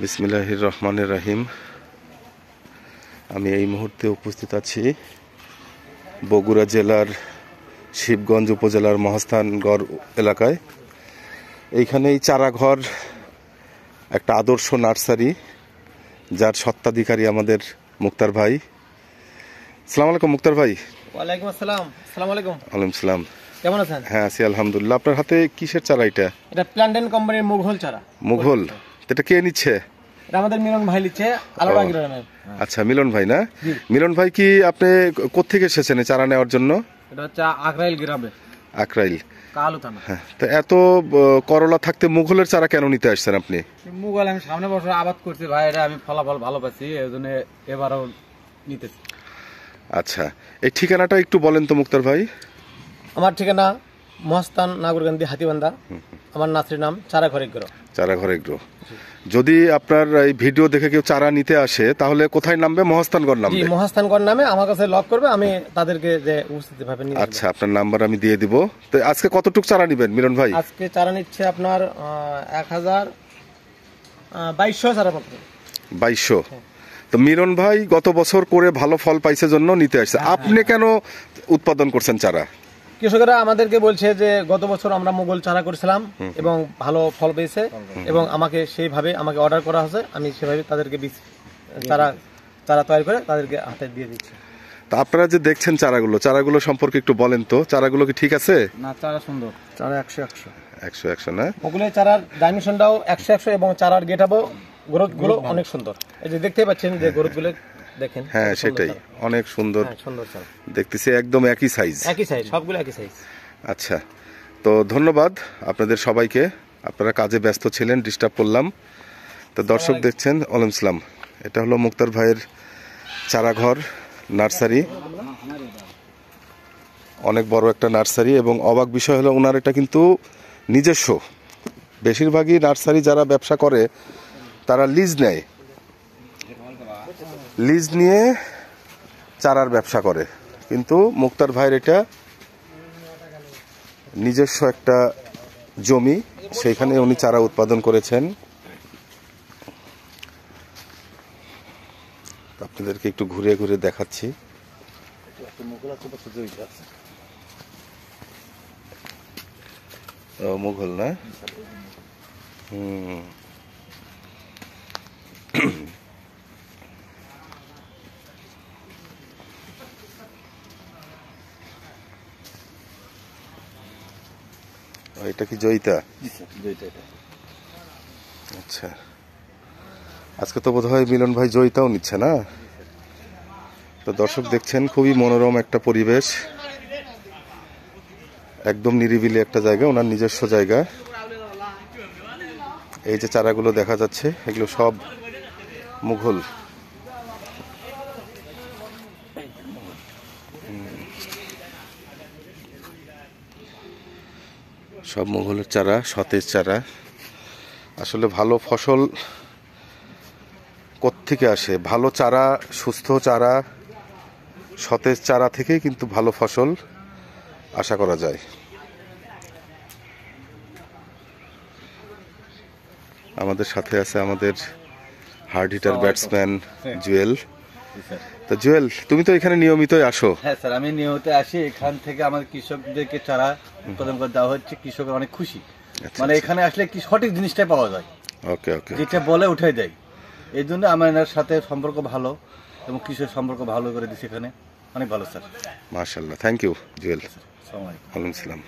বিসমিল্লাহির রহমানির রহিম। আমি এই মুহূর্তে উপস্থিত আছি বগুড়া জেলার শিবগঞ্জ উপজেলার মহাস্থানগড় এলাকায়। এইখানেই চারাঘর, একটা আদর্শ নার্সারি, যার স্বত্বাধিকারী আমাদের মুক্তার ভাই। আসসালামু আলাইকুম মুক্তার ভাই। ওয়ালাইকুম আসসালাম। আসসালামু আলাইকুম। ওয়ালাইকুম সালাম। কেমন আছেন? হ্যাঁ আছি আলহামদুলিল্লাহ। আপনার হাতে কিসের চারা এটা? এটা প্ল্যান্টেন কোম্পানির মুঘল চারা। মুঘল? এটা কে নিচ্ছে? এটা আমাদের মিলন ভাই নিচ্ছে, আলোড়া গ্রামের। আচ্ছা, মিলন ভাই না? মিলন ভাই, কি আপনি কোত্থেকে এসেছেন চারা নেওয়ার জন্য? এটা হচ্ছে আকরাইল গ্রামে। আকরাইল, কালু থানা। হ্যাঁ। তো এত করলা থাকতে মুঘলের চারা কেন নিতে আসছেন আপনি? মুঘল আমি সামনে বছর আবাদ করছি ভাই, এটা আমি ফলাফল ভালো পাচ্ছি, এই জন্য এবারও নিতেছি। আচ্ছা, এই ঠিকানাটা একটু বলেন তো মুক্তার ভাই। আমার ঠিকানা মহাস্থান নাগরকান্দি হাতিবান্ধা। আমার নার্সারির নাম চারাঘর এগ্রো। চারাঘর এগ্রো। যদি আপনার এই ভিডিও দেখে কেউ চারা নিতে আসে তাহলে কোথায় নামবে? মহাস্থানগড় নামবে? জি, মহাস্থানগড় নামে আমার কাছে লক করবে, আমি তাদেরকে যে উপস্থিত ভাবে নিয়ে। আচ্ছা, আপনার নাম্বার আমি দিয়ে দিব। তো আজকে কতটুকু চারা নেবেন মিলন ভাই? আজকে চারা নিচ্ছে আপনার 2200 চারা মাত্র। 2200। তো মিলন ভাই গত বছর করে ভালো ফল পাইছে জন্য নিতে আসছে। আপনি কেন উৎপাদন করছেন চারা? কৃষকেরা আমাদেরকে বলছে যে গত বছর আমরা মুঘল চারা করেছিলাম এবং ভালো ফল পেয়েছে, এবং আমাকে সেইভাবে আমাকে অর্ডার করা হয়েছে, আমি সেভাবে তাদেরকে চারা তৈরি করে তাদেরকে হাতে দিয়ে দিচ্ছি। তা আপনারা যে দেখছেন চারাগুলো সম্পর্কে একটু বলেন তো। চারাগুলো কি ঠিক আছে? না, চারা সুন্দর, চারা 100 100 না? মুঘলের চারার ডাইমেনশনটাও 100 এবং চারার গেটআপও গ্রোথ গুলো অনেক সুন্দর। এই যে দেখতে পাচ্ছেন যে গ্রোথ গুলো দেখেন। হ্যাঁ, সেটাই অনেক সুন্দর সুন্দর চারা দেখতেছি, একদম একই সাইজ। সবগুলো একই সাইজ। আচ্ছা, তো ধন্যবাদ আপনাদের সবাইকে। আপনারা কাজে ব্যস্ত ছিলেন, ডিস্টার্ব করলাম। তো দর্শক দেখছেন, ওয়ালাইকুম আসসালাম। এটা হলো মুক্তার ভাইয়ের চারাঘর নার্সারি, অনেক বড় একটা নার্সারি। এবং অবাক বিষয় হলো ওনার এটা কিন্তু নিজস্ব। বেশিরভাগই নার্সারি যারা ব্যবসা করে তারা লিজ নেয়, লিজ নিয়ে চারার ব্যবসা করে, কিন্তু মুক্তার ভাইয়ের এটা নিজস্ব একটা জমি, সেইখানে উনি চারা উৎপাদন করেছেন। আপনাদেরকে একটু ঘুরে ঘুরে দেখাচ্ছি। মুঘল না? এটা কি জয়িতা? আচ্ছা, আজকে তো বোধহয় মিলন ভাই জয়িতাও নিচ্ছে না? তো দর্শক দেখছেন, খুবই মনোরম একটা পরিবেশ, একদম নিরিবিলি একটা জায়গা, ওনার নিজস্ব জায়গা। এই যে চারাগুলো দেখা যাচ্ছে এগুলো সব মুঘল। সব মুঘলের চারা, সতেজ চারা। আসলে ভালো ফসল কোত্থেকে আসে? ভালো চারা, সুস্থ চারা, সতেজ চারা থেকেই কিন্তু ভালো ফসল আশা করা যায়। আমাদের সাথে আছে আমাদের হার্ড হিটার ব্যাটসম্যান জুয়েল। তো জুয়েল, তুমি তো এখানে নিয়মিতই আসো? হ্যাঁ স্যার, আমি নিয়মিত আসি। এখান থেকে আমাদের কৃষকদেরকে চারা উৎপাদন করে দেওয়া হচ্ছে, কৃষকরা অনেক খুশি। মানে এখানে আসলে কি সঠিক জিনিসটাই পাওয়া যায়। ওকে ওকে, যেটা বলে উঠাই দেয়। এই জন্য আমার এনার সাথে সম্পর্ক ভালো এবং কৃষক সম্পর্ক ভালো করে দিচ্ছে এখানে। অনেক ভালো স্যার। মাশাআল্লাহ, থ্যাংক ইউ জুয়েল। আসসালামু আলাইকুম। ওয়ালাইকুম আসসালাম।